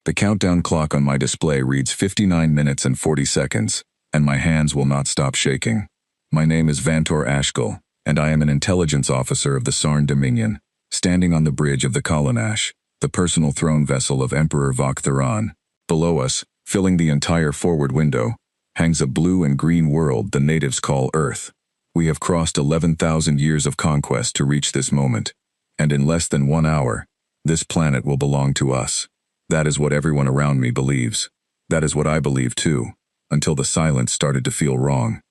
The countdown clock on my display reads 59 minutes and 40 seconds, and my hands will not stop shaking. My name is Vantor Ashkel, and I am an intelligence officer of the Sarn Dominion, standing on the bridge of the Kolanash, the personal throne vessel of Emperor Vok Theran. Below us, filling the entire forward window, hangs a blue and green world the natives call Earth. We have crossed 11,000 years of conquest to reach this moment, and in less than 1 hour, this planet will belong to us. That is what everyone around me believes. That is what I believe too, until the silence started to feel wrong.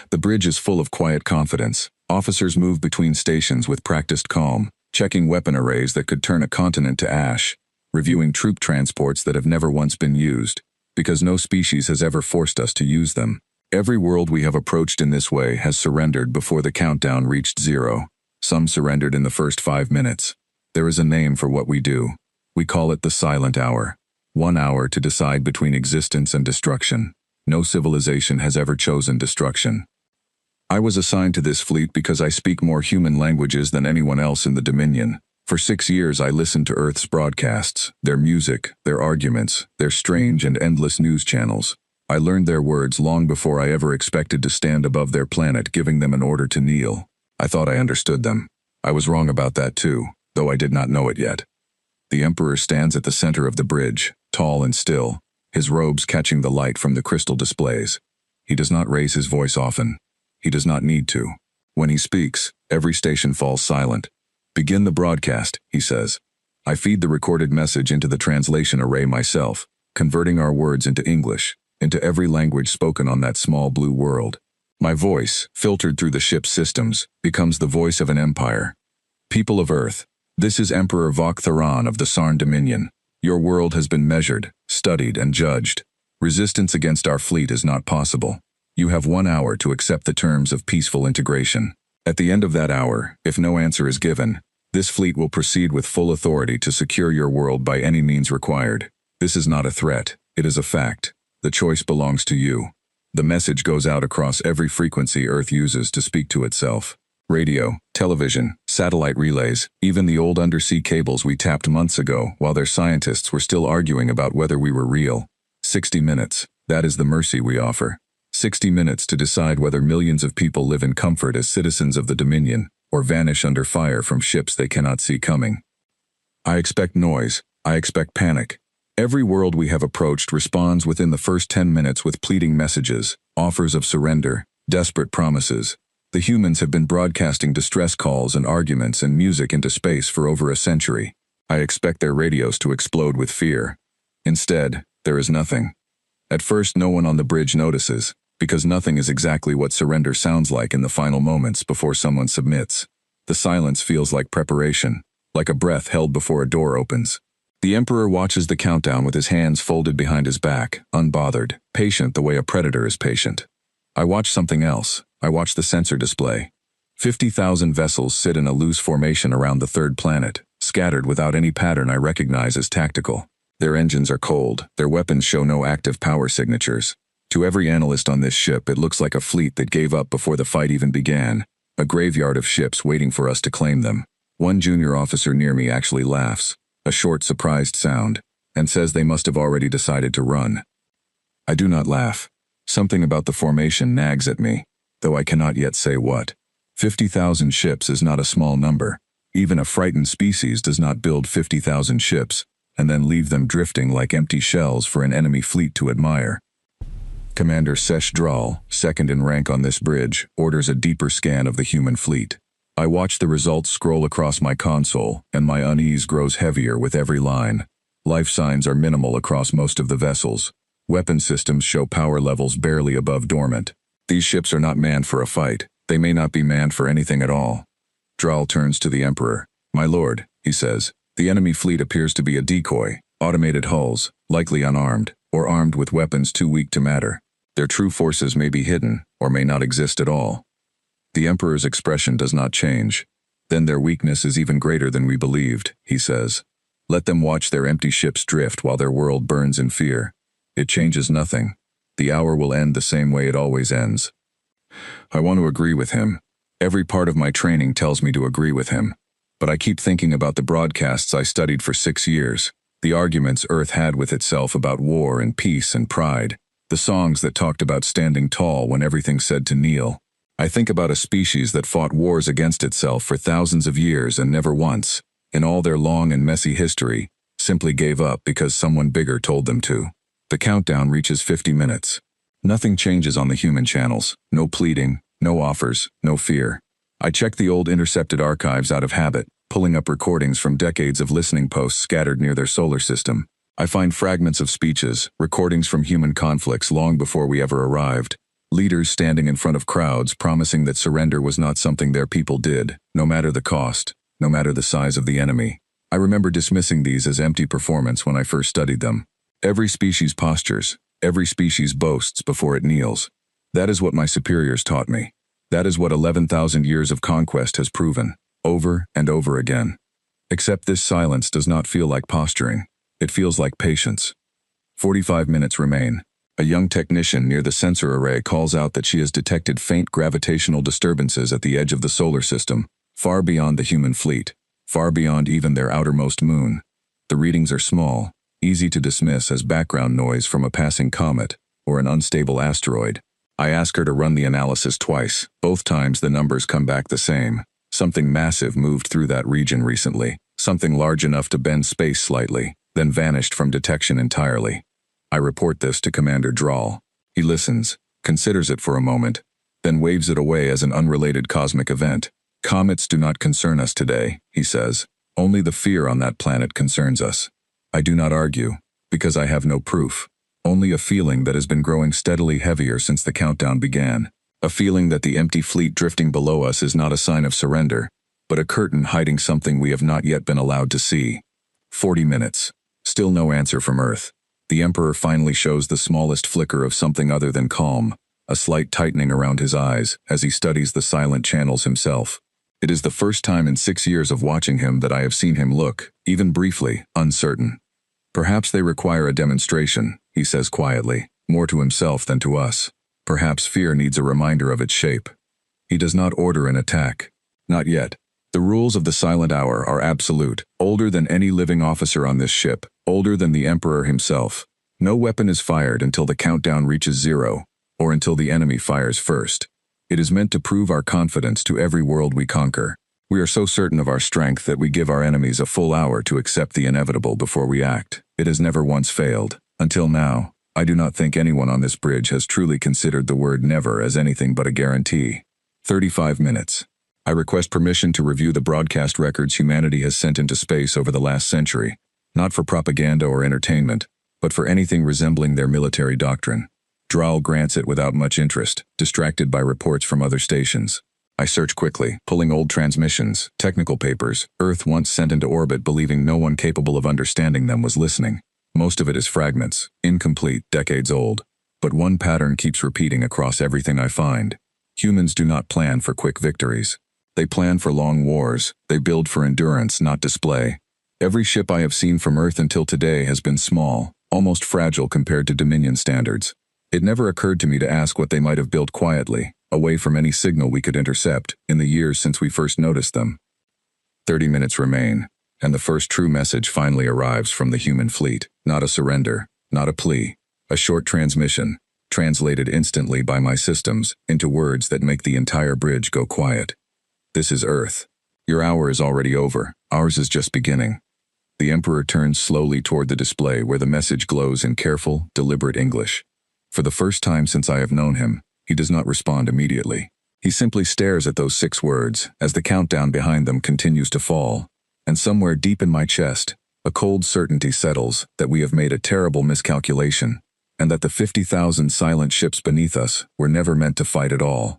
The bridge is full of quiet confidence. Officers move between stations with practiced calm, checking weapon arrays that could turn a continent to ash, reviewing troop transports that have never once been used, because no species has ever forced us to use them. Every world we have approached in this way has surrendered before the countdown reached 0. Some surrendered in the first 5 minutes. There is a name for what we do. We call it the silent hour. 1 hour to decide between existence and destruction. No civilization has ever chosen destruction. I was assigned to this fleet because I speak more human languages than anyone else in the Dominion. For 6 years I listened to Earth's broadcasts, their music, their arguments, their strange and endless news channels. I learned their words long before I ever expected to stand above their planet giving them an order to kneel. I thought I understood them. I was wrong about that too, though I did not know it yet. The Emperor stands at the center of the bridge, tall and still, his robes catching the light from the crystal displays. He does not raise his voice often. He does not need to. When he speaks, every station falls silent. "Begin the broadcast," he says. I feed the recorded message into the translation array myself, converting our words into English, into every language spoken on that small blue world. My voice, filtered through the ship's systems, becomes the voice of an empire. "People of Earth, this is Emperor Vok Theran of the Sarn Dominion. Your world has been measured, studied, and judged. Resistance against our fleet is not possible. You have 1 hour to accept the terms of peaceful integration. At the end of that hour, if no answer is given, this fleet will proceed with full authority to secure your world by any means required. This is not a threat, it is a fact. The choice belongs to you." The message goes out across every frequency Earth uses to speak to itself. Radio, television, satellite relays, even the old undersea cables we tapped months ago while their scientists were still arguing about whether we were real. 60 minutes, that is the mercy we offer. 60 minutes to decide whether millions of people live in comfort as citizens of the Dominion, or vanish under fire from ships they cannot see coming. I expect noise, I expect panic. Every world we have approached responds within the first 10 minutes with pleading messages, offers of surrender, desperate promises. The humans have been broadcasting distress calls and arguments and music into space for over a century. I expect their radios to explode with fear. Instead, there is nothing. At first, no one on the bridge notices, because nothing is exactly what surrender sounds like in the final moments before someone submits. The silence feels like preparation, like a breath held before a door opens. The Emperor watches the countdown with his hands folded behind his back, unbothered, patient the way a predator is patient. I watch something else. I watch the sensor display. 50,000 vessels sit in a loose formation around the third planet, scattered without any pattern I recognize as tactical. Their engines are cold, their weapons show no active power signatures. To every analyst on this ship, it looks like a fleet that gave up before the fight even began, a graveyard of ships waiting for us to claim them. One junior officer near me actually laughs, a short, surprised sound, and says they must have already decided to run. I do not laugh. Something about the formation nags at me, though I cannot yet say what. 50,000 ships is not a small number. Even a frightened species does not build 50,000 ships, and then leave them drifting like empty shells for an enemy fleet to admire. Commander Sesh Dral, second in rank on this bridge, orders a deeper scan of the human fleet. I watch the results scroll across my console, and my unease grows heavier with every line. Life signs are minimal across most of the vessels. Weapon systems show power levels barely above dormant. These ships are not manned for a fight. They may not be manned for anything at all. Dral turns to the Emperor. "My lord," he says, "the enemy fleet appears to be a decoy, automated hulls, likely unarmed, or armed with weapons too weak to matter. Their true forces may be hidden, or may not exist at all." The Emperor's expression does not change. "Then their weakness is even greater than we believed," he says. "Let them watch their empty ships drift while their world burns in fear. It changes nothing. The hour will end the same way it always ends." I want to agree with him. Every part of my training tells me to agree with him. But I keep thinking about the broadcasts I studied for 6 years. The arguments Earth had with itself about war and peace and pride. The songs that talked about standing tall when everything said to kneel. I think about a species that fought wars against itself for thousands of years and never once, in all their long and messy history, simply gave up because someone bigger told them to. The countdown reaches 50 minutes. Nothing changes on the human channels. No pleading, no offers, no fear. I check the old intercepted archives out of habit, pulling up recordings from decades of listening posts scattered near their solar system. I find fragments of speeches, recordings from human conflicts long before we ever arrived. Leaders standing in front of crowds promising that surrender was not something their people did, no matter the cost, no matter the size of the enemy. I remember dismissing these as empty performance when I first studied them. Every species postures, every species boasts before it kneels. That is what my superiors taught me. That is what 11,000 years of conquest has proven, over and over again. Except this silence does not feel like posturing. It feels like patience. 45 minutes remain. A young technician near the sensor array calls out that she has detected faint gravitational disturbances at the edge of the solar system, far beyond the human fleet, far beyond even their outermost moon. The readings are small, easy to dismiss as background noise from a passing comet or an unstable asteroid. I ask her to run the analysis twice. Both times the numbers come back the same. Something massive moved through that region recently, something large enough to bend space slightly, then vanished from detection entirely. I report this to Commander Drawl. He listens, considers it for a moment, then waves it away as an unrelated cosmic event. Comets do not concern us today, he says. Only the fear on that planet concerns us. I do not argue, because I have no proof. Only a feeling that has been growing steadily heavier since the countdown began. A feeling that the empty fleet drifting below us is not a sign of surrender, but a curtain hiding something we have not yet been allowed to see. 40 minutes. Still no answer from Earth. The Emperor finally shows the smallest flicker of something other than calm, a slight tightening around his eyes as he studies the silent channels himself. It is the first time in 6 years of watching him that I have seen him look, even briefly, uncertain. Perhaps they require a demonstration, he says quietly, more to himself than to us. Perhaps fear needs a reminder of its shape. He does not order an attack. Not yet. The rules of the silent hour are absolute, older than any living officer on this ship, older than the Emperor himself. No weapon is fired until the countdown reaches 0, or until the enemy fires first. It is meant to prove our confidence to every world we conquer. We are so certain of our strength that we give our enemies a full hour to accept the inevitable before we act. It has never once failed. Until now, I do not think anyone on this bridge has truly considered the word never as anything but a guarantee. 35 minutes. I request permission to review the broadcast records humanity has sent into space over the last century, not for propaganda or entertainment, but for anything resembling their military doctrine. Drawl grants it without much interest, distracted by reports from other stations. I search quickly, pulling old transmissions, technical papers, Earth once sent into orbit believing no one capable of understanding them was listening. Most of it is fragments, incomplete, decades old. But one pattern keeps repeating across everything I find. Humans do not plan for quick victories. They plan for long wars. They build for endurance, not display. Every ship I have seen from Earth until today has been small, almost fragile compared to Dominion standards. It never occurred to me to ask what they might have built quietly, away from any signal we could intercept, in the years since we first noticed them. 30 minutes remain, and the first true message finally arrives from the human fleet. Not a surrender, not a plea. A short transmission, translated instantly by my systems into words that make the entire bridge go quiet. This is Earth. Your hour is already over. Ours is just beginning. The Emperor turns slowly toward the display where the message glows in careful, deliberate English. For the first time since I have known him, he does not respond immediately. He simply stares at those 6 words as the countdown behind them continues to fall. And somewhere deep in my chest, a cold certainty settles that we have made a terrible miscalculation, and that the 50,000 silent ships beneath us were never meant to fight at all.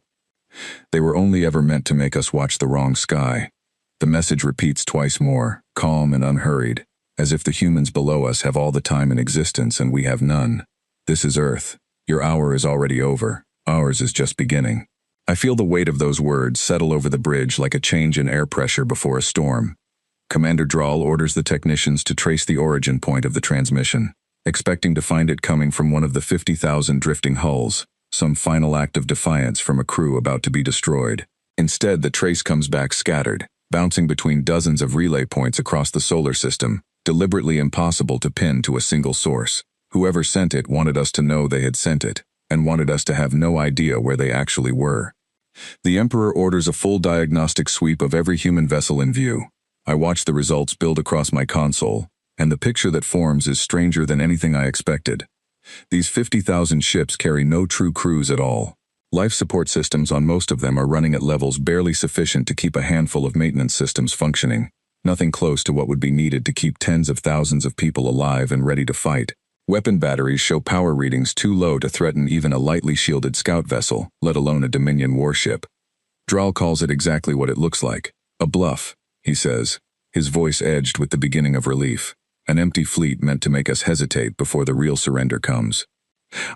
They were only ever meant to make us watch the wrong sky. The message repeats twice more, calm and unhurried, as if the humans below us have all the time in existence and we have none. This is Earth. Your hour is already over. Ours is just beginning. I feel the weight of those words settle over the bridge like a change in air pressure before a storm. Commander Drawl orders the technicians to trace the origin point of the transmission, expecting to find it coming from one of the 50,000 drifting hulls, some final act of defiance from a crew about to be destroyed. Instead, the trace comes back scattered, bouncing between dozens of relay points across the solar system, deliberately impossible to pin to a single source. Whoever sent it wanted us to know they had sent it, and wanted us to have no idea where they actually were. The Emperor orders a full diagnostic sweep of every human vessel in view. I watch the results build across my console, and the picture that forms is stranger than anything I expected. These 50,000 ships carry no true crews at all. Life support systems on most of them are running at levels barely sufficient to keep a handful of maintenance systems functioning, nothing close to what would be needed to keep tens of thousands of people alive and ready to fight. Weapon batteries show power readings too low to threaten even a lightly shielded scout vessel, let alone a Dominion warship. Drall calls it exactly what it looks like. A bluff, he says, his voice edged with the beginning of relief. An empty fleet meant to make us hesitate before the real surrender comes.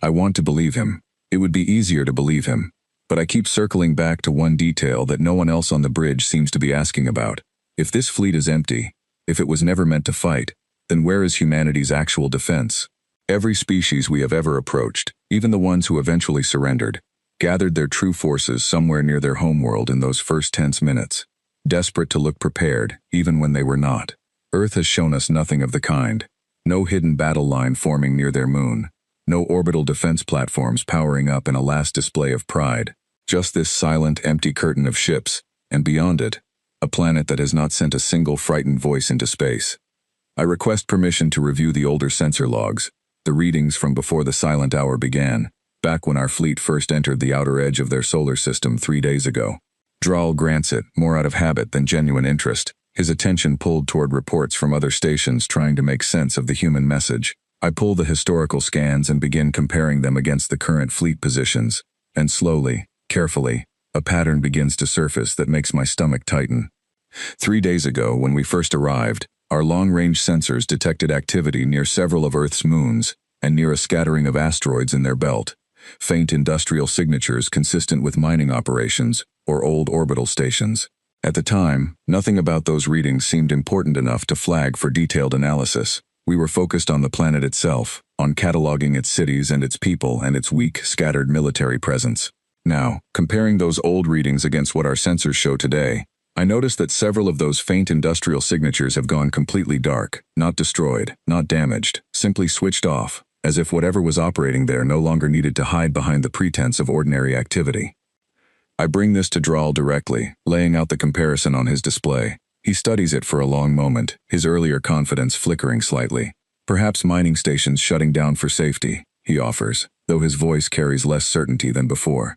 I want to believe him. It would be easier to believe him. But I keep circling back to one detail that no one else on the bridge seems to be asking about. If this fleet is empty, if it was never meant to fight, then where is humanity's actual defense? Every species we have ever approached, even the ones who eventually surrendered, gathered their true forces somewhere near their homeworld in those first tense minutes, desperate to look prepared, even when they were not. Earth has shown us nothing of the kind. No hidden battle line forming near their moon. No orbital defense platforms powering up in a last display of pride. Just this silent, empty curtain of ships, and beyond it, a planet that has not sent a single frightened voice into space. I request permission to review the older sensor logs, the readings from before the silent hour began, back when our fleet first entered the outer edge of their solar system 3 days ago. Drall grants it, more out of habit than genuine interest, his attention pulled toward reports from other stations trying to make sense of the human message. I pull the historical scans and begin comparing them against the current fleet positions, and slowly, carefully, a pattern begins to surface that makes my stomach tighten. 3 days ago, when we first arrived, our long-range sensors detected activity near several of Earth's moons and near a scattering of asteroids in their belt, faint industrial signatures consistent with mining operations or old orbital stations. At the time, nothing about those readings seemed important enough to flag for detailed analysis. We were focused on the planet itself, on cataloging its cities and its people and its weak, scattered military presence. Now, comparing those old readings against what our sensors show today, I noticed that several of those faint industrial signatures have gone completely dark, not destroyed, not damaged, simply switched off, as if whatever was operating there no longer needed to hide behind the pretense of ordinary activity. I bring this to Drall directly, laying out the comparison on his display. He studies it for a long moment, his earlier confidence flickering slightly. Perhaps mining stations shutting down for safety, he offers, though his voice carries less certainty than before.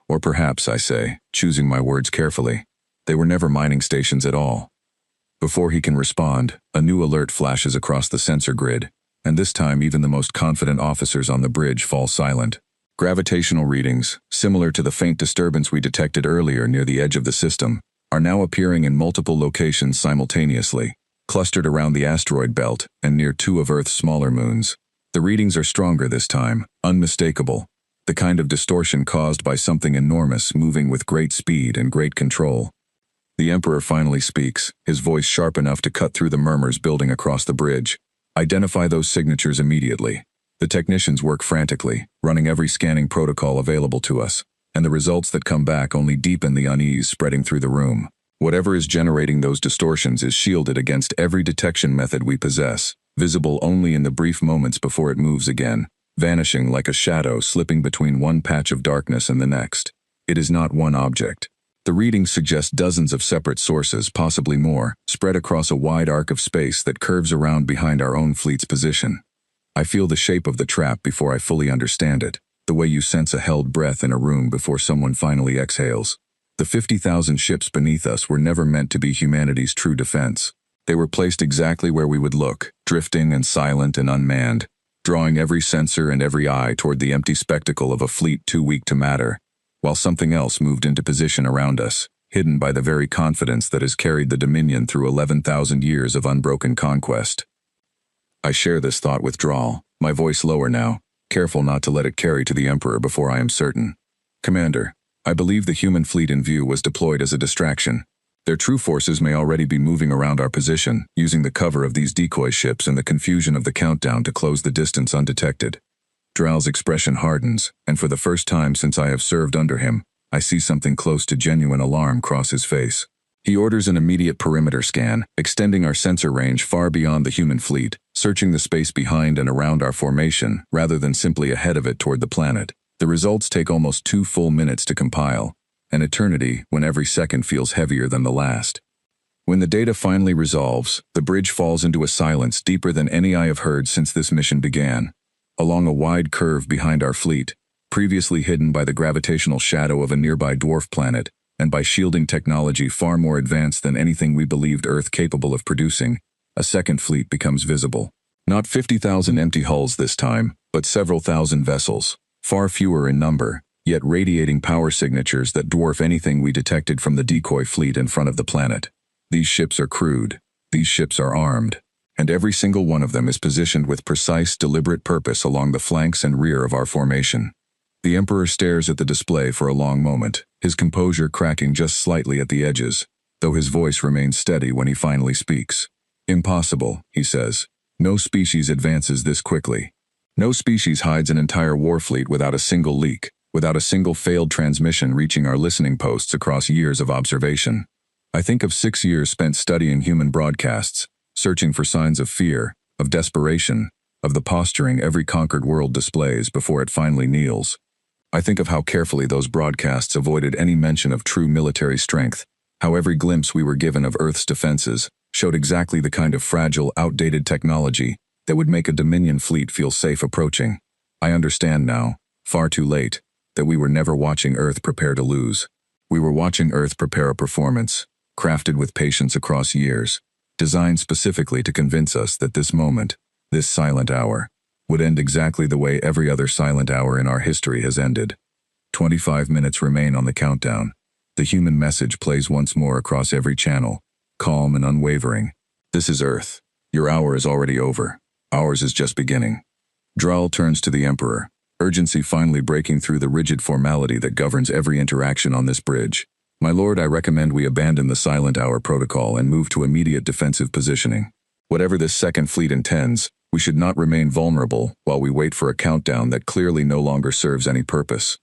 Or perhaps, I say, choosing my words carefully, they were never mining stations at all. Before he can respond, a new alert flashes across the sensor grid, and this time even the most confident officers on the bridge fall silent. Gravitational readings, similar to the faint disturbance we detected earlier near the edge of the system, are now appearing in multiple locations simultaneously, clustered around the asteroid belt and near 2 of Earth's smaller moons. The readings are stronger this time, unmistakable, the kind of distortion caused by something enormous moving with great speed and great control. The Emperor finally speaks, his voice sharp enough to cut through the murmurs building across the bridge. Identify those signatures immediately. The technicians work frantically, running every scanning protocol available to us, and the results that come back only deepen the unease spreading through the room. Whatever is generating those distortions is shielded against every detection method we possess, visible only in the brief moments before it moves again, vanishing like a shadow slipping between one patch of darkness and the next. It is not one object. The readings suggest dozens of separate sources, possibly more, spread across a wide arc of space that curves around behind our own fleet's position. I feel the shape of the trap before I fully understand it, the way you sense a held breath in a room before someone finally exhales. The 50,000 ships beneath us were never meant to be humanity's true defense. They were placed exactly where we would look, drifting and silent and unmanned, drawing every sensor and every eye toward the empty spectacle of a fleet too weak to matter, while something else moved into position around us, hidden by the very confidence that has carried the Dominion through 11,000 years of unbroken conquest. I share this thought with Drall, my voice lower now, careful not to let it carry to the Emperor before I am certain. Commander, I believe the human fleet in view was deployed as a distraction. Their true forces may already be moving around our position, using the cover of these decoy ships and the confusion of the countdown to close the distance undetected. Drall's expression hardens, and for the first time since I have served under him, I see something close to genuine alarm cross his face. He orders an immediate perimeter scan, extending our sensor range far beyond the human fleet, searching the space behind and around our formation, rather than simply ahead of it toward the planet. The results take almost 2 full minutes to compile, an eternity when every second feels heavier than the last. When the data finally resolves, the bridge falls into a silence deeper than any I have heard since this mission began. Along a wide curve behind our fleet, previously hidden by the gravitational shadow of a nearby dwarf planet, and by shielding technology far more advanced than anything we believed Earth capable of producing, a second fleet becomes visible. Not 50,000 empty hulls this time, but several thousand vessels, far fewer in number, yet radiating power signatures that dwarf anything we detected from the decoy fleet in front of the planet. These ships are crewed, these ships are armed, and every single one of them is positioned with precise, deliberate purpose along the flanks and rear of our formation. The Emperor stares at the display for a long moment, his composure cracking just slightly at the edges, though his voice remains steady when he finally speaks. "Impossible," he says. "No species advances this quickly. No species hides an entire warfleet without a single leak, without a single failed transmission reaching our listening posts across years of observation. I think of 6 years spent studying human broadcasts, searching for signs of fear, of desperation, of the posturing every conquered world displays before it finally kneels. I think of how carefully those broadcasts avoided any mention of true military strength, how every glimpse we were given of Earth's defenses showed exactly the kind of fragile, outdated technology that would make a Dominion fleet feel safe approaching. I understand now, far too late, that we were never watching Earth prepare to lose. We were watching Earth prepare a performance, crafted with patience across years, designed specifically to convince us that this moment, this silent hour, would end exactly the way every other silent hour in our history has ended. 25 minutes remain on the countdown. The human message plays once more across every channel, calm and unwavering. This is Earth. Your hour is already over. Ours is just beginning. Drall turns to the Emperor, urgency finally breaking through the rigid formality that governs every interaction on this bridge. My lord, I recommend we abandon the silent hour protocol and move to immediate defensive positioning. Whatever this second fleet intends, we should not remain vulnerable while we wait for a countdown that clearly no longer serves any purpose.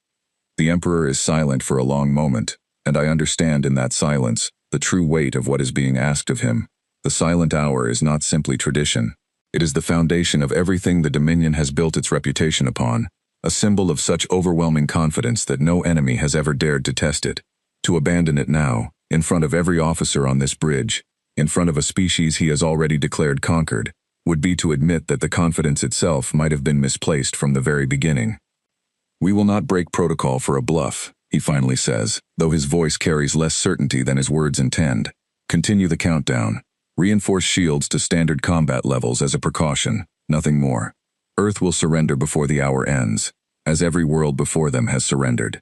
The Emperor is silent for a long moment, and I understand in that silence the true weight of what is being asked of him. The silent hour is not simply tradition. It is the foundation of everything the Dominion has built its reputation upon, a symbol of such overwhelming confidence that no enemy has ever dared to test it. To abandon it now, in front of every officer on this bridge, in front of a species he has already declared conquered, would be to admit that the confidence itself might have been misplaced from the very beginning. "We will not break protocol for a bluff," he finally says, though his voice carries less certainty than his words intend. "Continue the countdown. Reinforce shields to standard combat levels as a precaution, nothing more. Earth will surrender before the hour ends, as every world before them has surrendered."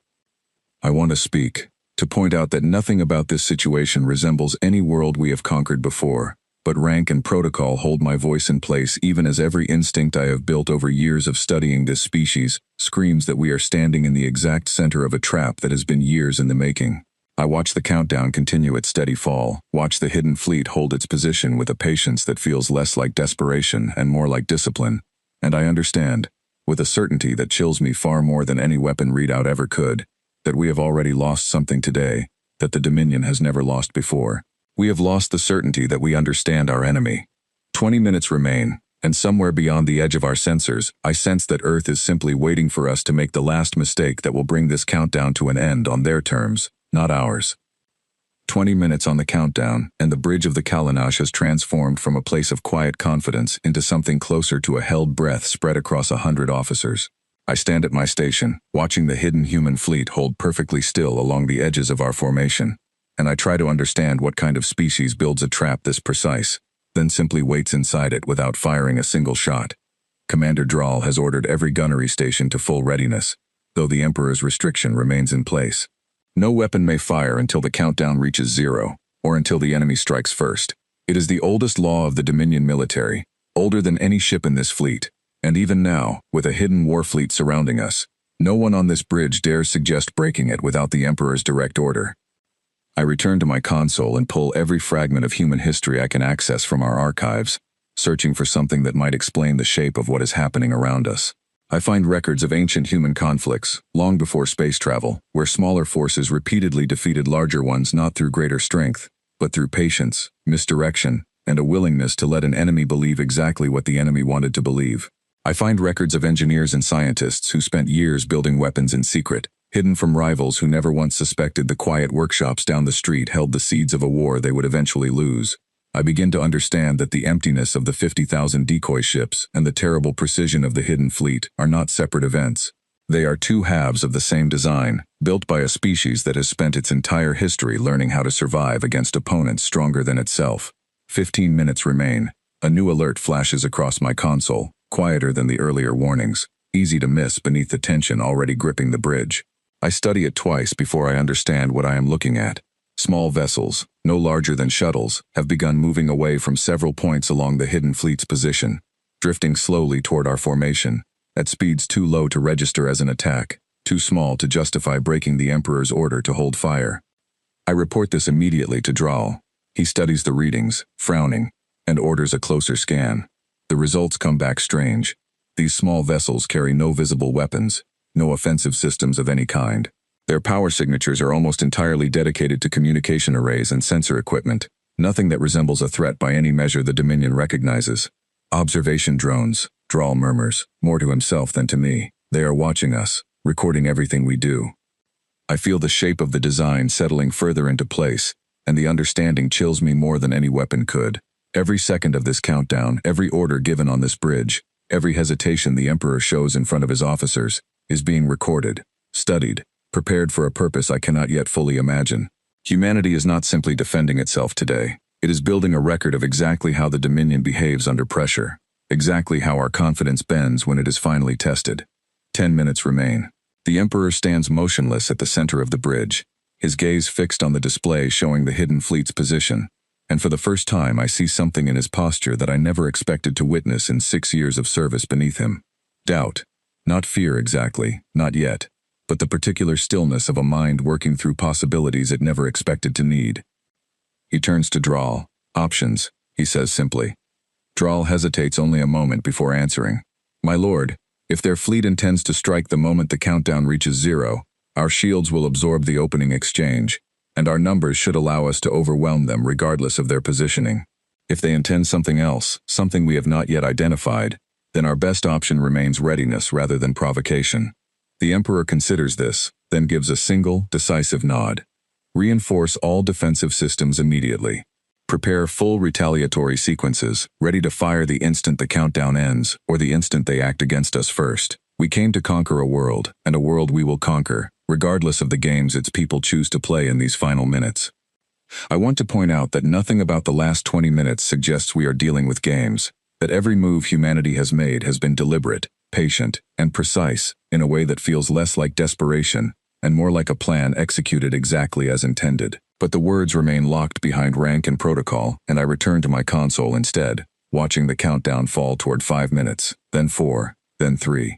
I want to speak, to point out that nothing about this situation resembles any world we have conquered before, but rank and protocol hold my voice in place even as every instinct I have built over years of studying this species screams that we are standing in the exact center of a trap that has been years in the making. I watch the countdown continue its steady fall, watch the hidden fleet hold its position with a patience that feels less like desperation and more like discipline, and I understand, with a certainty that chills me far more than any weapon readout ever could, that we have already lost something today that the Dominion has never lost before. We have lost the certainty that we understand our enemy. 20 minutes remain, and somewhere beyond the edge of our sensors, I sense that Earth is simply waiting for us to make the last mistake that will bring this countdown to an end on their terms, not ours. 20 minutes on the countdown, and the bridge of the Kalinash has transformed from a place of quiet confidence into something closer to a held breath spread across 100 officers. I stand at my station, watching the hidden human fleet hold perfectly still along the edges of our formation, and I try to understand what kind of species builds a trap this precise, then simply waits inside it without firing a single shot. Commander Drall has ordered every gunnery station to full readiness, though the Emperor's restriction remains in place. No weapon may fire until the countdown reaches 0, or until the enemy strikes first. It is the oldest law of the Dominion military, older than any ship in this fleet, and even now, with a hidden war fleet surrounding us, no one on this bridge dares suggest breaking it without the Emperor's direct order. I return to my console and pull every fragment of human history I can access from our archives, searching for something that might explain the shape of what is happening around us. I find records of ancient human conflicts, long before space travel, where smaller forces repeatedly defeated larger ones not through greater strength, but through patience, misdirection, and a willingness to let an enemy believe exactly what the enemy wanted to believe. I find records of engineers and scientists who spent years building weapons in secret, hidden from rivals who never once suspected the quiet workshops down the street held the seeds of a war they would eventually lose. I begin to understand that the emptiness of the 50,000 decoy ships and the terrible precision of the hidden fleet are not separate events. They are two halves of the same design, built by a species that has spent its entire history learning how to survive against opponents stronger than itself. 15 minutes remain. A new alert flashes across my console, quieter than the earlier warnings, easy to miss beneath the tension already gripping the bridge. I study it twice before I understand what I am looking at. Small vessels, no larger than shuttles, have begun moving away from several points along the hidden fleet's position, drifting slowly toward our formation, at speeds too low to register as an attack, too small to justify breaking the Emperor's order to hold fire. I report this immediately to Draal. He studies the readings, frowning, and orders a closer scan. The results come back strange. These small vessels carry no visible weapons, no offensive systems of any kind. Their power signatures are almost entirely dedicated to communication arrays and sensor equipment, nothing that resembles a threat by any measure the Dominion recognizes. Observation drones, Draal murmurs, more to himself than to me. They are watching us, recording everything we do. I feel the shape of the design settling further into place, and the understanding chills me more than any weapon could. Every second of this countdown, every order given on this bridge, every hesitation the Emperor shows in front of his officers, is being recorded, studied, prepared for a purpose I cannot yet fully imagine. Humanity is not simply defending itself today. It is building a record of exactly how the Dominion behaves under pressure, exactly how our confidence bends when it is finally tested. 10 minutes remain. The Emperor stands motionless at the center of the bridge, his gaze fixed on the display showing the hidden fleet's position, and for the first time I see something in his posture that I never expected to witness in 6 years of service beneath him. Doubt. Not fear exactly, not yet, but the particular stillness of a mind working through possibilities it never expected to need. He turns to Draal. Options, he says simply. Draal hesitates only a moment before answering. My lord, if their fleet intends to strike the moment the countdown reaches 0, our shields will absorb the opening exchange, and our numbers should allow us to overwhelm them regardless of their positioning. If they intend something else, something we have not yet identified, then our best option remains readiness rather than provocation. The Emperor considers this, then gives a single, decisive nod. Reinforce all defensive systems immediately. Prepare full retaliatory sequences, ready to fire the instant the countdown ends, or the instant they act against us first. We came to conquer a world, and a world we will conquer, regardless of the games its people choose to play in these final minutes. I want to point out that nothing about the last 20 minutes suggests we are dealing with games, that every move humanity has made has been deliberate, patient, and precise, in a way that feels less like desperation, and more like a plan executed exactly as intended. But the words remain locked behind rank and protocol, and I return to my console instead, watching the countdown fall toward 5 minutes, then 4, then 3.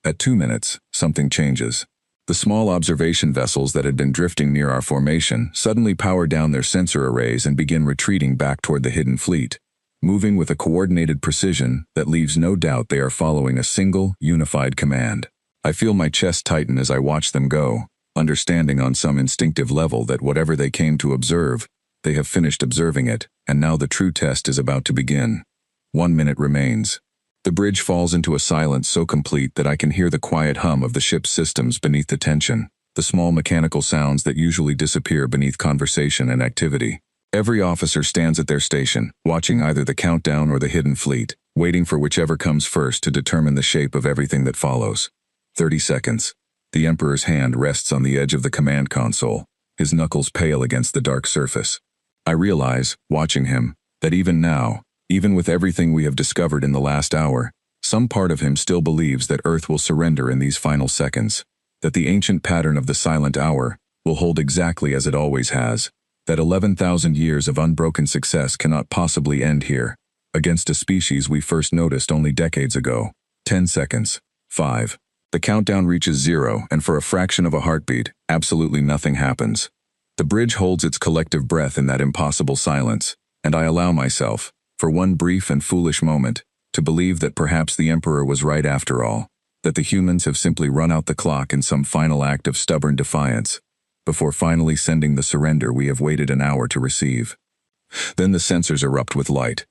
At 2 minutes, something changes. The small observation vessels that had been drifting near our formation suddenly power down their sensor arrays and begin retreating back toward the hidden fleet, moving with a coordinated precision that leaves no doubt they are following a single, unified command. I feel my chest tighten as I watch them go, understanding on some instinctive level that whatever they came to observe, they have finished observing it, and now the true test is about to begin. 1 minute remains. The bridge falls into a silence so complete that I can hear the quiet hum of the ship's systems beneath the tension, the small mechanical sounds that usually disappear beneath conversation and activity. Every officer stands at their station, watching either the countdown or the hidden fleet, waiting for whichever comes first to determine the shape of everything that follows. 30 seconds. The Emperor's hand rests on the edge of the command console, his knuckles pale against the dark surface. I realize, watching him, that even now, even with everything we have discovered in the last hour, some part of him still believes that Earth will surrender in these final seconds, that the ancient pattern of the silent hour will hold exactly as it always has, that 11,000 years of unbroken success cannot possibly end here, against a species we first noticed only decades ago. 10 seconds. 5. The countdown reaches 0, and for a fraction of a heartbeat, absolutely nothing happens. The bridge holds its collective breath in that impossible silence, and I allow myself, for one brief and foolish moment, to believe that perhaps the Emperor was right after all, that the humans have simply run out the clock in some final act of stubborn defiance, before finally sending the surrender we have waited an hour to receive. Then the sensors erupt with light.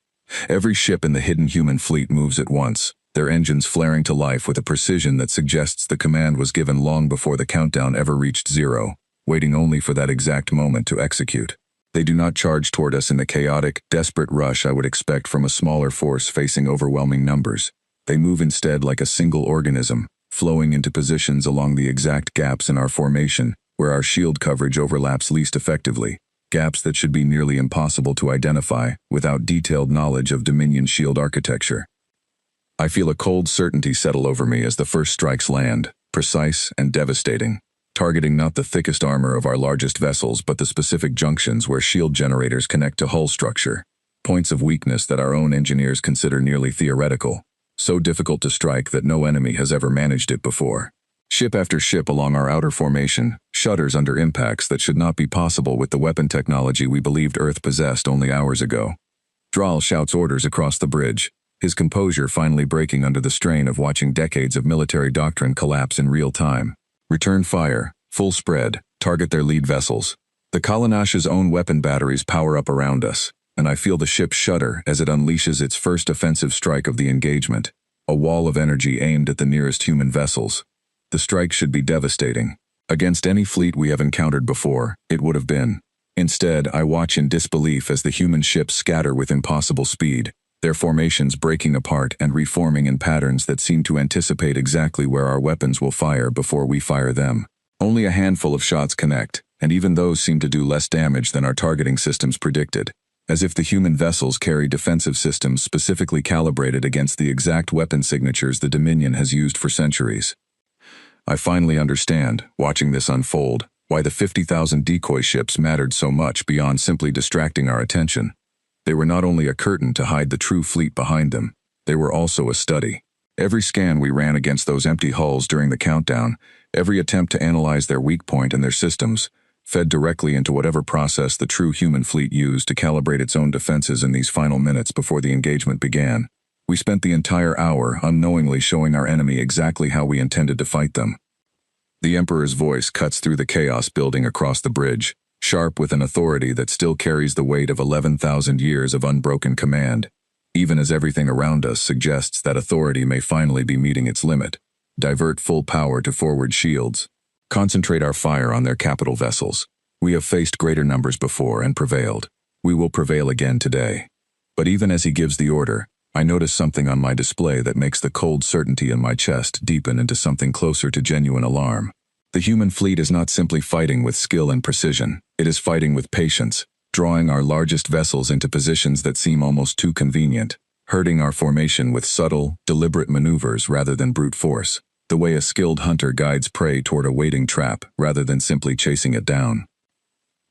Every ship in the hidden human fleet moves at once, their engines flaring to life with a precision that suggests the command was given long before the countdown ever reached zero, waiting only for that exact moment to execute. They do not charge toward us in the chaotic, desperate rush I would expect from a smaller force facing overwhelming numbers. They move instead like a single organism, flowing into positions along the exact gaps in our formation, where our shield coverage overlaps least effectively, gaps that should be nearly impossible to identify without detailed knowledge of Dominion shield architecture. I feel a cold certainty settle over me as the first strikes land, precise and devastating, targeting not the thickest armor of our largest vessels but the specific junctions where shield generators connect to hull structure, points of weakness that our own engineers consider nearly theoretical, so difficult to strike that no enemy has ever managed it before. Ship after ship along our outer formation shudders under impacts that should not be possible with the weapon technology we believed Earth possessed only hours ago. Draal shouts orders across the bridge, his composure finally breaking under the strain of watching decades of military doctrine collapse in real time. Return fire, full spread, target their lead vessels. The Kalanash's own weapon batteries power up around us, and I feel the ship shudder as it unleashes its first offensive strike of the engagement, a wall of energy aimed at the nearest human vessels. The strike should be devastating. Against any fleet we have encountered before, it would have been. Instead, I watch in disbelief as the human ships scatter with impossible speed, their formations breaking apart and reforming in patterns that seem to anticipate exactly where our weapons will fire before we fire them. Only a handful of shots connect, and even those seem to do less damage than our targeting systems predicted, as if the human vessels carry defensive systems specifically calibrated against the exact weapon signatures the Dominion has used for centuries. I finally understand, watching this unfold, why the 50,000 decoy ships mattered so much beyond simply distracting our attention. They were not only a curtain to hide the true fleet behind them, they were also a study. Every scan we ran against those empty hulls during the countdown, every attempt to analyze their weak point and their systems, fed directly into whatever process the true human fleet used to calibrate its own defenses in these final minutes before the engagement began. We spent the entire hour unknowingly showing our enemy exactly how we intended to fight them. The Emperor's voice cuts through the chaos building across the bridge, sharp with an authority that still carries the weight of 11,000 years of unbroken command, even as everything around us suggests that authority may finally be meeting its limit. Divert full power to forward shields. Concentrate our fire on their capital vessels. We have faced greater numbers before and prevailed. We will prevail again today. But even as he gives the order, I notice something on my display that makes the cold certainty in my chest deepen into something closer to genuine alarm. The human fleet is not simply fighting with skill and precision, it is fighting with patience, drawing our largest vessels into positions that seem almost too convenient, hurting our formation with subtle, deliberate maneuvers rather than brute force, the way a skilled hunter guides prey toward a waiting trap rather than simply chasing it down.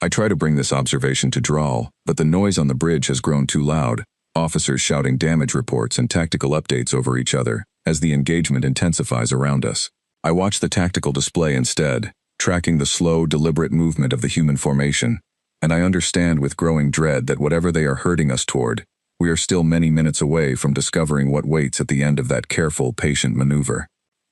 I try to bring this observation to Draal, but the noise on the bridge has grown too loud, officers shouting damage reports and tactical updates over each other as the engagement intensifies around us. I watch the tactical display instead, tracking the slow, deliberate movement of the human formation, and I understand with growing dread that whatever they are herding us toward, we are still many minutes away from discovering what waits at the end of that careful, patient maneuver.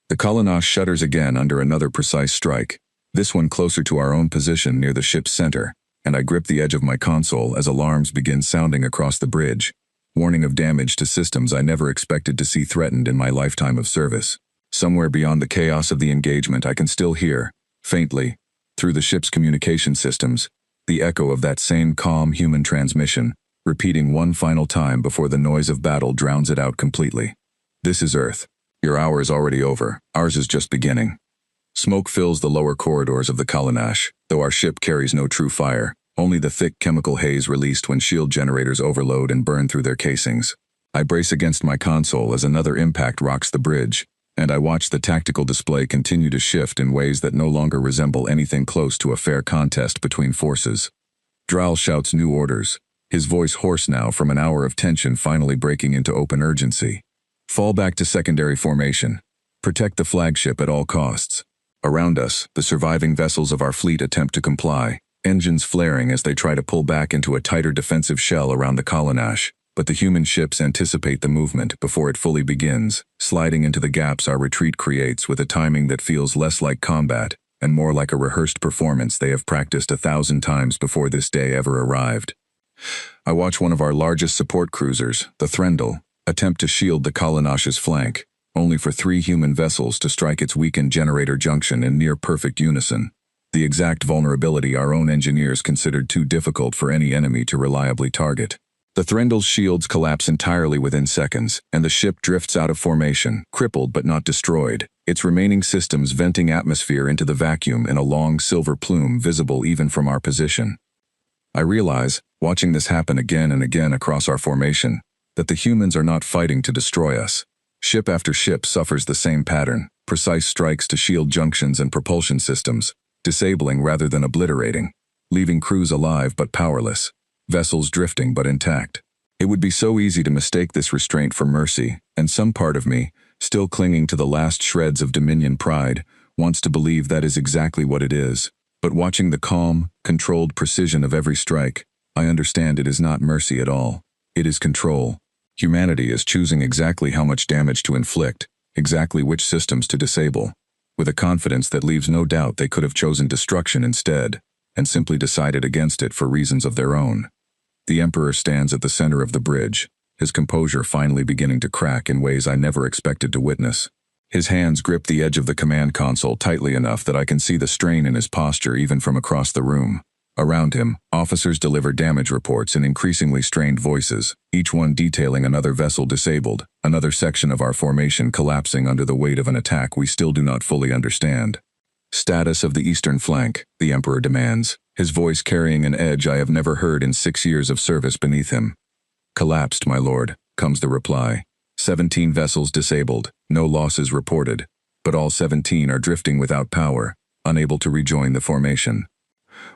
The Kalanash shudders again under another precise strike, this one closer to our own position near the ship's center, and I grip the edge of my console as alarms begin sounding across the bridge, warning of damage to systems I never expected to see threatened in my lifetime of service. Somewhere beyond the chaos of the engagement I can still hear, faintly, through the ship's communication systems, the echo of that same calm human transmission, repeating one final time before the noise of battle drowns it out completely. This is Earth. Your hour is already over, ours is just beginning. Smoke fills the lower corridors of the Kalanash, though our ship carries no true fire, only the thick chemical haze released when shield generators overload and burn through their casings. I brace against my console as another impact rocks the bridge, and I watch the tactical display continue to shift in ways that no longer resemble anything close to a fair contest between forces. Draal shouts new orders, his voice hoarse now from an hour of tension finally breaking into open urgency. Fall back to secondary formation. Protect the flagship at all costs. Around us, the surviving vessels of our fleet attempt to comply, engines flaring as they try to pull back into a tighter defensive shell around the Kalanash. But the human ships anticipate the movement before it fully begins, sliding into the gaps our retreat creates with a timing that feels less like combat and more like a rehearsed performance they have practiced 1,000 times before this day ever arrived. I watch one of our largest support cruisers, the Threndel, attempt to shield the Kalanash's flank, only for 3 human vessels to strike its weakened generator junction in near-perfect unison. The exact vulnerability our own engineers considered too difficult for any enemy to reliably target. The Threndel's shields collapse entirely within seconds, and the ship drifts out of formation, crippled but not destroyed, its remaining systems venting atmosphere into the vacuum in a long silver plume visible even from our position. I realize, watching this happen again and again across our formation, that the humans are not fighting to destroy us. Ship after ship suffers the same pattern, precise strikes to shield junctions and propulsion systems, disabling rather than obliterating, leaving crews alive but powerless, vessels drifting but intact. It would be so easy to mistake this restraint for mercy, and some part of me, still clinging to the last shreds of Dominion pride, wants to believe that is exactly what it is. But watching the calm, controlled precision of every strike, I understand it is not mercy at all. It is control. Humanity is choosing exactly how much damage to inflict, exactly which systems to disable, with a confidence that leaves no doubt they could have chosen destruction instead, and simply decided against it for reasons of their own. The Emperor stands at the center of the bridge, his composure finally beginning to crack in ways I never expected to witness. His hands grip the edge of the command console tightly enough that I can see the strain in his posture even from across the room. Around him, officers deliver damage reports in increasingly strained voices, each one detailing another vessel disabled, another section of our formation collapsing under the weight of an attack we still do not fully understand. Status of the eastern flank, the Emperor demands, his voice carrying an edge I have never heard in 6 years of service beneath him. Collapsed, my lord, comes the reply. 17 vessels disabled, no losses reported, but all 17 are drifting without power, unable to rejoin the formation.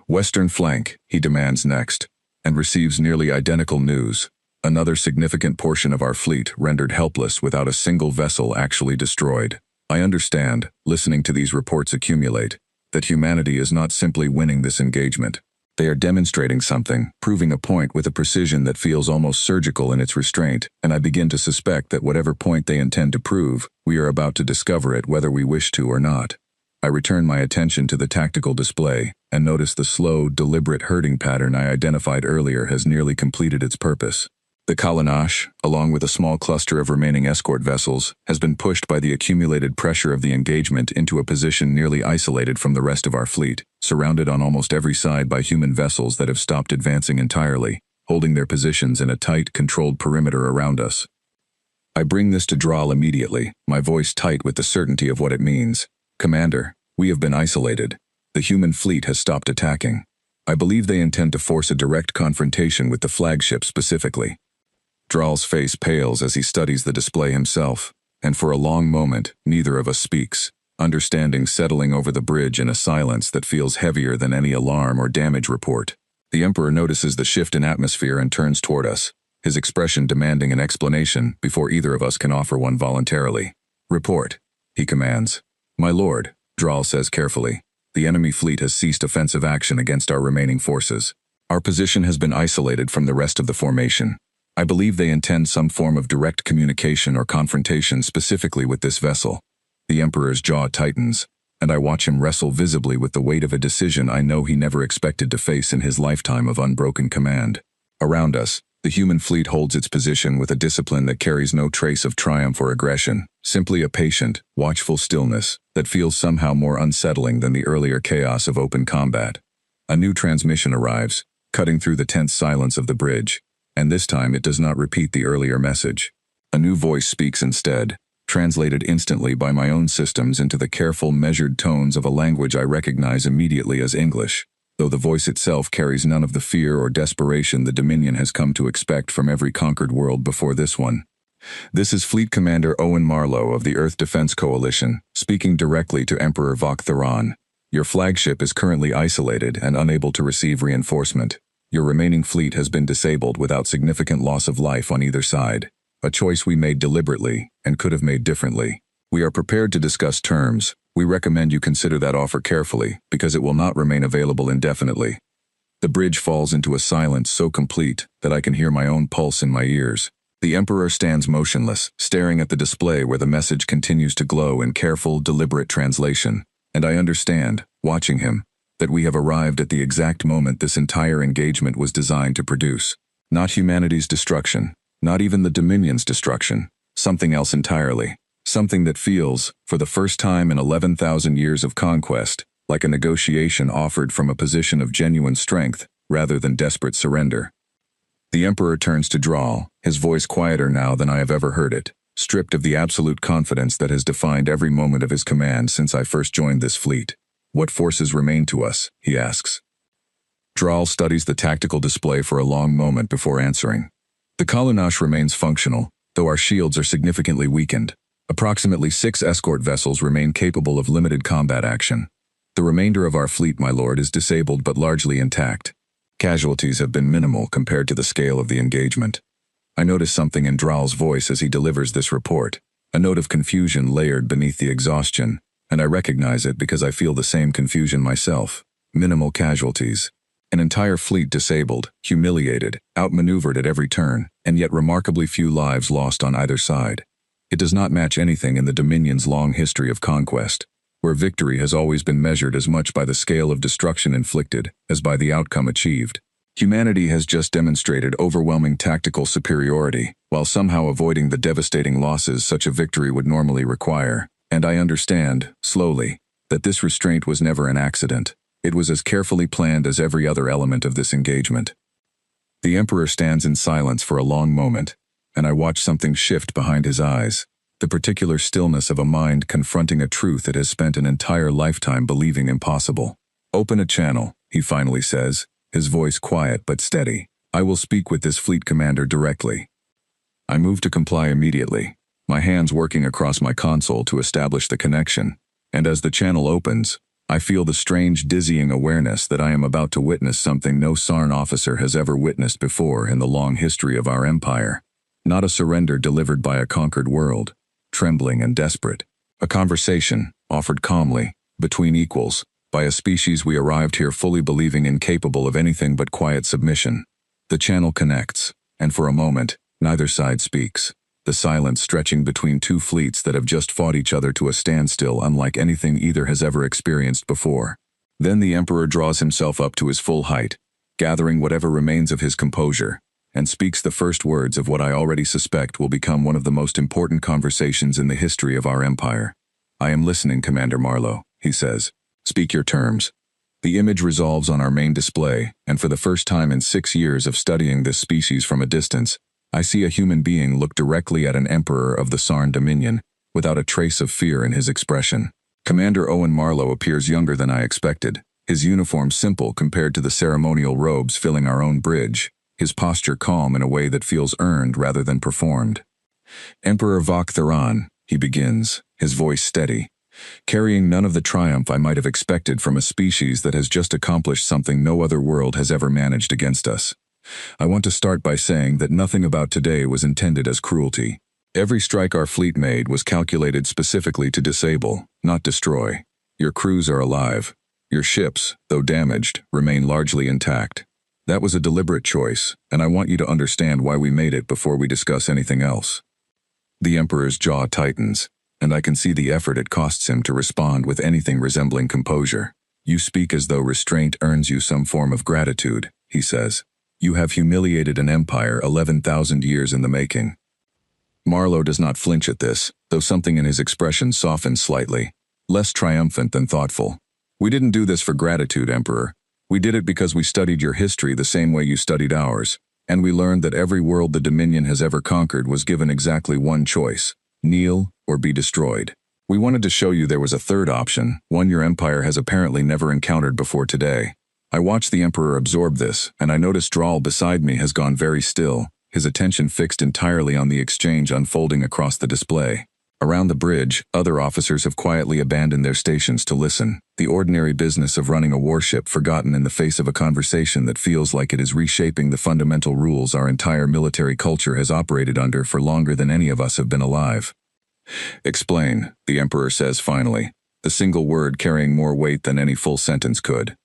Western flank, he demands next, and receives nearly identical news. Another significant portion of our fleet rendered helpless without a single vessel actually destroyed. I understand, listening to these reports accumulate, that humanity is not simply winning this engagement. They are demonstrating something, proving a point with a precision that feels almost surgical in its restraint, and I begin to suspect that whatever point they intend to prove, we are about to discover it whether we wish to or not. I return my attention to the tactical display, and notice the slow, deliberate herding pattern I identified earlier has nearly completed its purpose. The Kalanash, along with a small cluster of remaining escort vessels, has been pushed by the accumulated pressure of the engagement into a position nearly isolated from the rest of our fleet, surrounded on almost every side by human vessels that have stopped advancing entirely, holding their positions in a tight, controlled perimeter around us. I bring this to Draal immediately, my voice tight with the certainty of what it means. Commander, we have been isolated. The human fleet has stopped attacking. I believe they intend to force a direct confrontation with the flagship specifically. Draal's face pales as he studies the display himself, and for a long moment, neither of us speaks, understanding settling over the bridge in a silence that feels heavier than any alarm or damage report. The Emperor notices the shift in atmosphere and turns toward us, his expression demanding an explanation before either of us can offer one voluntarily. Report, he commands. My lord, Draal says carefully, the enemy fleet has ceased offensive action against our remaining forces. Our position has been isolated from the rest of the formation. I believe they intend some form of direct communication or confrontation specifically with this vessel. The Emperor's jaw tightens, and I watch him wrestle visibly with the weight of a decision I know he never expected to face in his lifetime of unbroken command. Around us, the human fleet holds its position with a discipline that carries no trace of triumph or aggression, simply a patient, watchful stillness that feels somehow more unsettling than the earlier chaos of open combat. A new transmission arrives, cutting through the tense silence of the bridge, and this time it does not repeat the earlier message. A new voice speaks instead, translated instantly by my own systems into the careful, measured tones of a language I recognize immediately as English, though the voice itself carries none of the fear or desperation the Dominion has come to expect from every conquered world before this one. This is Fleet Commander Owen Marlowe of the Earth Defense Coalition, speaking directly to Emperor Vok Theron. Your flagship is currently isolated and unable to receive reinforcement. Your remaining fleet has been disabled without significant loss of life on either side, a choice we made deliberately and could have made differently. We are prepared to discuss terms. We recommend you consider that offer carefully, because it will not remain available indefinitely. The bridge falls into a silence so complete that I can hear my own pulse in my ears. The Emperor stands motionless, staring at the display where the message continues to glow in careful, deliberate translation, and I understand, watching him, that we have arrived at the exact moment this entire engagement was designed to produce. Not humanity's destruction, not even the Dominion's destruction, something else entirely. Something that feels, for the first time in 11,000 years of conquest, like a negotiation offered from a position of genuine strength, rather than desperate surrender. The Emperor turns to Drawl, his voice quieter now than I have ever heard it, stripped of the absolute confidence that has defined every moment of his command since I first joined this fleet. What forces remain to us, he asks. Drawl studies the tactical display for a long moment before answering. The Kalunach remains functional, though our shields are significantly weakened. Approximately 6 escort vessels remain capable of limited combat action. The remainder of our fleet, my lord, is disabled but largely intact. Casualties have been minimal compared to the scale of the engagement. I notice something in Drawl's voice as he delivers this report, a note of confusion layered beneath the exhaustion, and I recognize it because I feel the same confusion myself. Minimal casualties. An entire fleet disabled, humiliated, outmaneuvered at every turn, and yet remarkably few lives lost on either side. It does not match anything in the Dominion's long history of conquest, where victory has always been measured as much by the scale of destruction inflicted as by the outcome achieved. Humanity has just demonstrated overwhelming tactical superiority, while somehow avoiding the devastating losses such a victory would normally require, and I understand, slowly, that this restraint was never an accident. It was as carefully planned as every other element of this engagement. The Emperor stands in silence for a long moment, and I watch something shift behind his eyes, the particular stillness of a mind confronting a truth it has spent an entire lifetime believing impossible. Open a channel, he finally says, his voice quiet but steady. I will speak with this fleet commander directly. I move to comply immediately, my hands working across my console to establish the connection, and as the channel opens, I feel the strange, dizzying awareness that I am about to witness something no Sarn officer has ever witnessed before in the long history of our empire. Not a surrender delivered by a conquered world, trembling and desperate. A conversation, offered calmly, between equals, by a species we arrived here fully believing incapable of anything but quiet submission. The channel connects, and for a moment, neither side speaks. The silence stretching between two fleets that have just fought each other to a standstill unlike anything either has ever experienced before. Then the Emperor draws himself up to his full height, gathering whatever remains of his composure, and speaks the first words of what I already suspect will become one of the most important conversations in the history of our empire. I am listening, Commander Marlowe, he says. Speak your terms. The image resolves on our main display, and for the first time in 6 years of studying this species from a distance, I see a human being look directly at an emperor of the Sarn Dominion, without a trace of fear in his expression. Commander Owen Marlowe appears younger than I expected, his uniform simple compared to the ceremonial robes filling our own bridge, his posture calm in a way that feels earned rather than performed. Emperor Vok Theran, he begins, his voice steady, carrying none of the triumph I might have expected from a species that has just accomplished something no other world has ever managed against us. I want to start by saying that nothing about today was intended as cruelty. Every strike our fleet made was calculated specifically to disable, not destroy. Your crews are alive. Your ships, though damaged, remain largely intact. That was a deliberate choice, and I want you to understand why we made it before we discuss anything else. The Emperor's jaw tightens, and I can see the effort it costs him to respond with anything resembling composure. You speak as though restraint earns you some form of gratitude, he says. You have humiliated an empire 11,000 years in the making. Marlowe does not flinch at this, though something in his expression softens slightly, less triumphant than thoughtful. We didn't do this for gratitude, Emperor. We did it because we studied your history the same way you studied ours, and we learned that every world the Dominion has ever conquered was given exactly one choice: kneel or be destroyed. We wanted to show you there was a third option, one your empire has apparently never encountered before today. I watch the Emperor absorb this, and I notice Drawl beside me has gone very still, his attention fixed entirely on the exchange unfolding across the display. Around the bridge, other officers have quietly abandoned their stations to listen, the ordinary business of running a warship forgotten in the face of a conversation that feels like it is reshaping the fundamental rules our entire military culture has operated under for longer than any of us have been alive. Explain, the Emperor says finally, the single word carrying more weight than any full sentence could.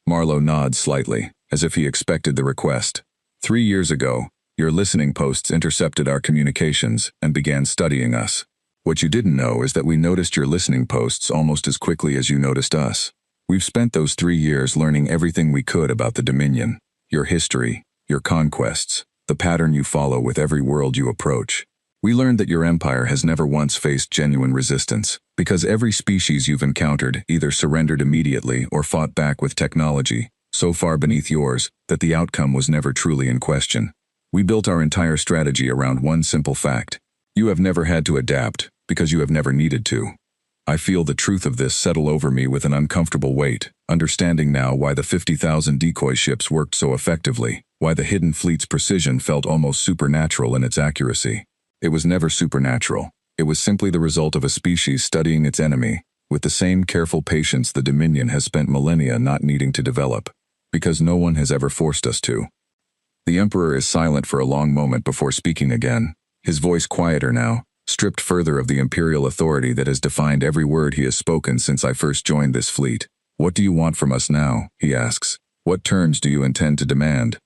Marlowe nods slightly, as if he expected the request. 3 years ago, your listening posts intercepted our communications and began studying us. What you didn't know is that we noticed your listening posts almost as quickly as you noticed us. We've spent those 3 years learning everything we could about the Dominion, your history, your conquests, the pattern you follow with every world you approach. We learned that your empire has never once faced genuine resistance, because every species you've encountered either surrendered immediately or fought back with technology so far beneath yours that the outcome was never truly in question. We built our entire strategy around one simple fact. You have never had to adapt, because you have never needed to. I feel the truth of this settle over me with an uncomfortable weight, understanding now why the 50,000 decoy ships worked so effectively, why the hidden fleet's precision felt almost supernatural in its accuracy. It was never supernatural. It was simply the result of a species studying its enemy, with the same careful patience the Dominion has spent millennia not needing to develop, because no one has ever forced us to. The Emperor is silent for a long moment before speaking again, his voice quieter now, stripped further of the imperial authority that has defined every word he has spoken since I first joined this fleet. What do you want from us now? He asks. What terms do you intend to demand?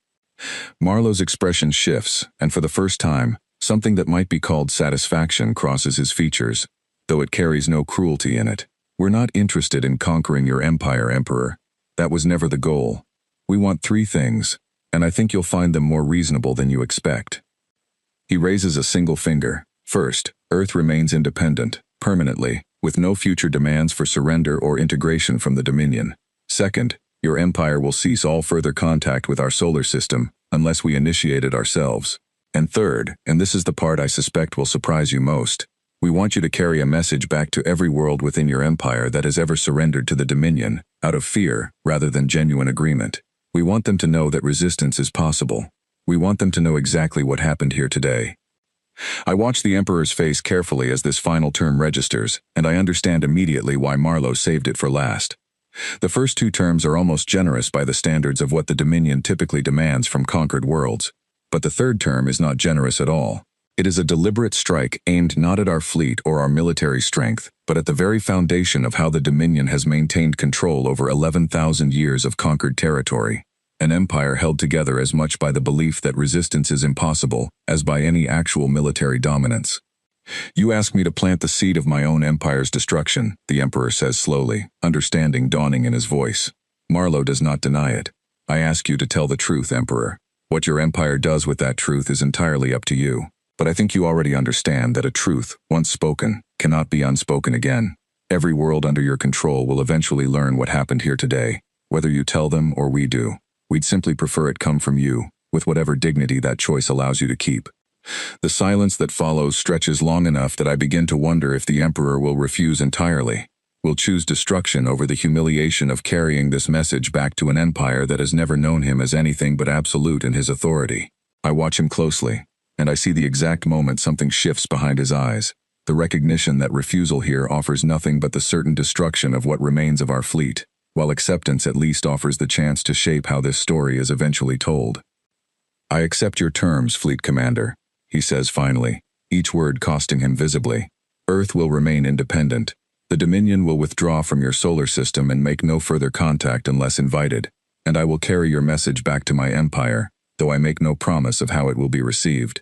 Marlowe's expression shifts, and for the first time, something that might be called satisfaction crosses his features, though it carries no cruelty in it. We're not interested in conquering your empire, Emperor. That was never the goal. We want 3 things, and I think you'll find them more reasonable than you expect. He raises a single finger. First, Earth remains independent, permanently, with no future demands for surrender or integration from the Dominion. Second, your empire will cease all further contact with our solar system, unless we initiate it ourselves. And third, and this is the part I suspect will surprise you most, we want you to carry a message back to every world within your empire that has ever surrendered to the Dominion, out of fear rather than genuine agreement. We want them to know that resistance is possible. We want them to know exactly what happened here today. I watch the Emperor's face carefully as this final term registers, and I understand immediately why Marlowe saved it for last. The first 2 terms are almost generous by the standards of what the Dominion typically demands from conquered worlds, but the third term is not generous at all. It is a deliberate strike aimed not at our fleet or our military strength, but at the very foundation of how the Dominion has maintained control over 11,000 years of conquered territory. An empire held together as much by the belief that resistance is impossible as by any actual military dominance. You ask me to plant the seed of my own empire's destruction, the Emperor says slowly, understanding dawning in his voice. Marlowe does not deny it. I ask you to tell the truth, Emperor. What your empire does with that truth is entirely up to you. But I think you already understand that a truth, once spoken, cannot be unspoken again. Every world under your control will eventually learn what happened here today, whether you tell them or we do. We'd simply prefer it come from you, with whatever dignity that choice allows you to keep. The silence that follows stretches long enough that I begin to wonder if the Emperor will refuse entirely, will choose destruction over the humiliation of carrying this message back to an empire that has never known him as anything but absolute in his authority. I watch him closely, and I see the exact moment something shifts behind his eyes, the recognition that refusal here offers nothing but the certain destruction of what remains of our fleet, while acceptance at least offers the chance to shape how this story is eventually told. I accept your terms, Fleet Commander, he says finally, each word costing him visibly. Earth will remain independent. The Dominion will withdraw from your solar system and make no further contact unless invited, and I will carry your message back to my empire, though I make no promise of how it will be received.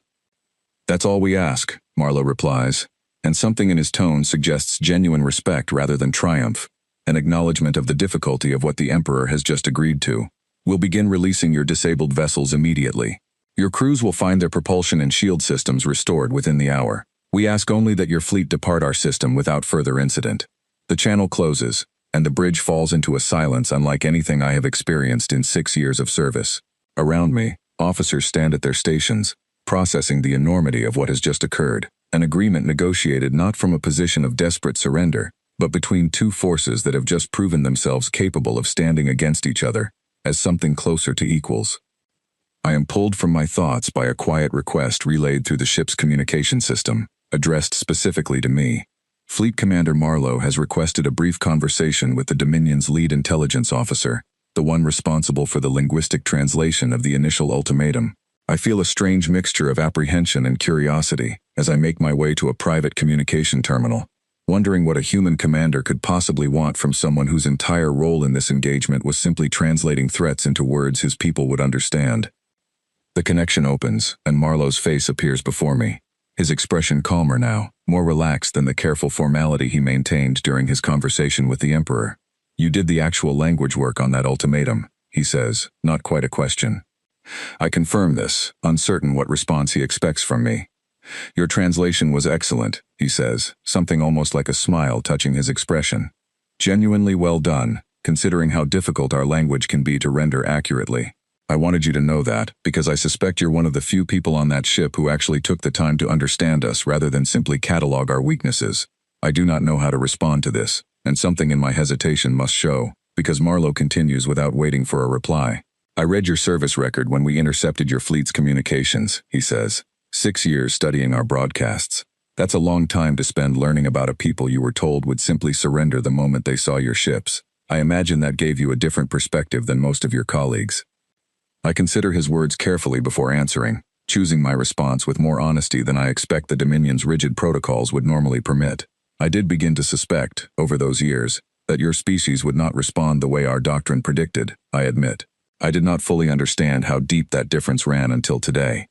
That's all we ask, Marlowe replies, and something in his tone suggests genuine respect rather than triumph, an acknowledgement of the difficulty of what the Emperor has just agreed to. We'll begin releasing your disabled vessels immediately. Your crews will find their propulsion and shield systems restored within the hour. We ask only that your fleet depart our system without further incident. The channel closes, and the bridge falls into a silence unlike anything I have experienced in 6 years of service. Around me, officers stand at their stations, processing the enormity of what has just occurred, an agreement negotiated not from a position of desperate surrender, but between 2 forces that have just proven themselves capable of standing against each other, as something closer to equals. I am pulled from my thoughts by a quiet request relayed through the ship's communication system, addressed specifically to me. Fleet Commander Marlowe has requested a brief conversation with the Dominion's lead intelligence officer, the one responsible for the linguistic translation of the initial ultimatum. I feel a strange mixture of apprehension and curiosity as I make my way to a private communication terminal, wondering what a human commander could possibly want from someone whose entire role in this engagement was simply translating threats into words his people would understand. The connection opens, and Marlowe's face appears before me, his expression calmer now, more relaxed than the careful formality he maintained during his conversation with the Emperor. You did the actual language work on that ultimatum, he says, not quite a question. I confirm this, uncertain what response he expects from me. Your translation was excellent, he says, something almost like a smile touching his expression. Genuinely well done, considering how difficult our language can be to render accurately. I wanted you to know that, because I suspect you're one of the few people on that ship who actually took the time to understand us rather than simply catalog our weaknesses. I do not know how to respond to this, and something in my hesitation must show, because Marlowe continues without waiting for a reply. I read your service record when we intercepted your fleet's communications, he says. 6 years studying our broadcasts. That's a long time to spend learning about a people you were told would simply surrender the moment they saw your ships. I imagine that gave you a different perspective than most of your colleagues. I consider his words carefully before answering, choosing my response with more honesty than I expect the Dominion's rigid protocols would normally permit. I did begin to suspect, over those years, that your species would not respond the way our doctrine predicted, I admit. I did not fully understand how deep that difference ran until today.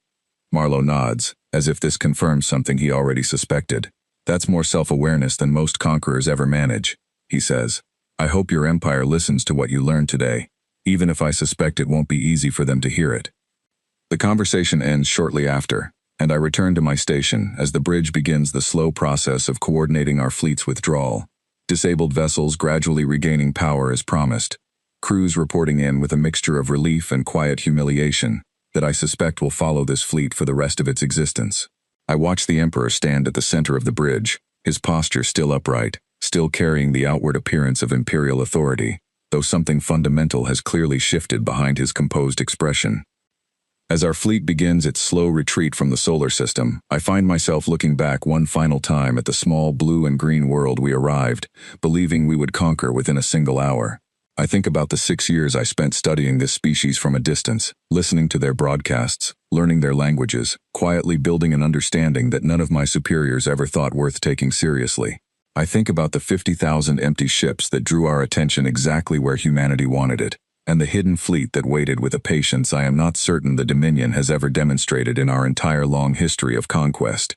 Marlowe nods, as if this confirms something he already suspected. That's more self-awareness than most conquerors ever manage, he says. I hope your empire listens to what you learned today, even if I suspect it won't be easy for them to hear it. The conversation ends shortly after, and I return to my station as the bridge begins the slow process of coordinating our fleet's withdrawal. Disabled vessels gradually regaining power as promised. Crews reporting in with a mixture of relief and quiet humiliation that I suspect will follow this fleet for the rest of its existence. I watch the Emperor stand at the center of the bridge, his posture still upright, still carrying the outward appearance of imperial authority, though something fundamental has clearly shifted behind his composed expression. As our fleet begins its slow retreat from the solar system, I find myself looking back one final time at the small blue and green world we arrived, believing we would conquer within a single hour. I think about the 6 years I spent studying this species from a distance, listening to their broadcasts, learning their languages, quietly building an understanding that none of my superiors ever thought worth taking seriously. I think about the 50,000 empty ships that drew our attention exactly where humanity wanted it, and the hidden fleet that waited with a patience I am not certain the Dominion has ever demonstrated in our entire long history of conquest.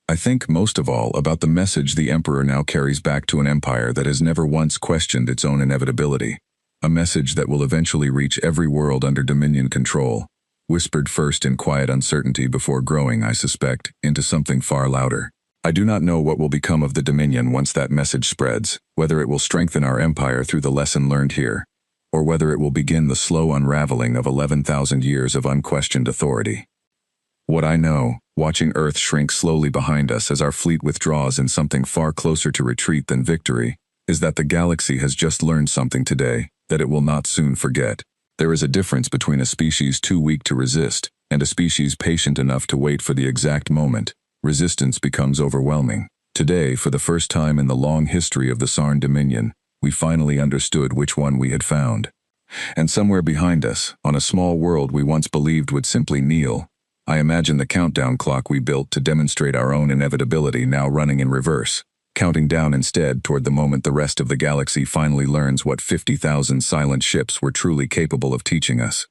I think most of all about the message the Emperor now carries back to an empire that has never once questioned its own inevitability. A message that will eventually reach every world under Dominion control, whispered first in quiet uncertainty before growing, I suspect, into something far louder. I do not know what will become of the Dominion once that message spreads, whether it will strengthen our empire through the lesson learned here, or whether it will begin the slow unraveling of 11,000 years of unquestioned authority. What I know, watching Earth shrink slowly behind us as our fleet withdraws in something far closer to retreat than victory, is that the galaxy has just learned something today that it will not soon forget. There is a difference between a species too weak to resist and a species patient enough to wait for the exact moment resistance becomes overwhelming. Today, for the first time in the long history of the Sarn Dominion, we finally understood which one we had found. And somewhere behind us, on a small world we once believed would simply kneel, I imagine the countdown clock we built to demonstrate our own inevitability now running in reverse, counting down instead toward the moment the rest of the galaxy finally learns what 50,000 silent ships were truly capable of teaching us.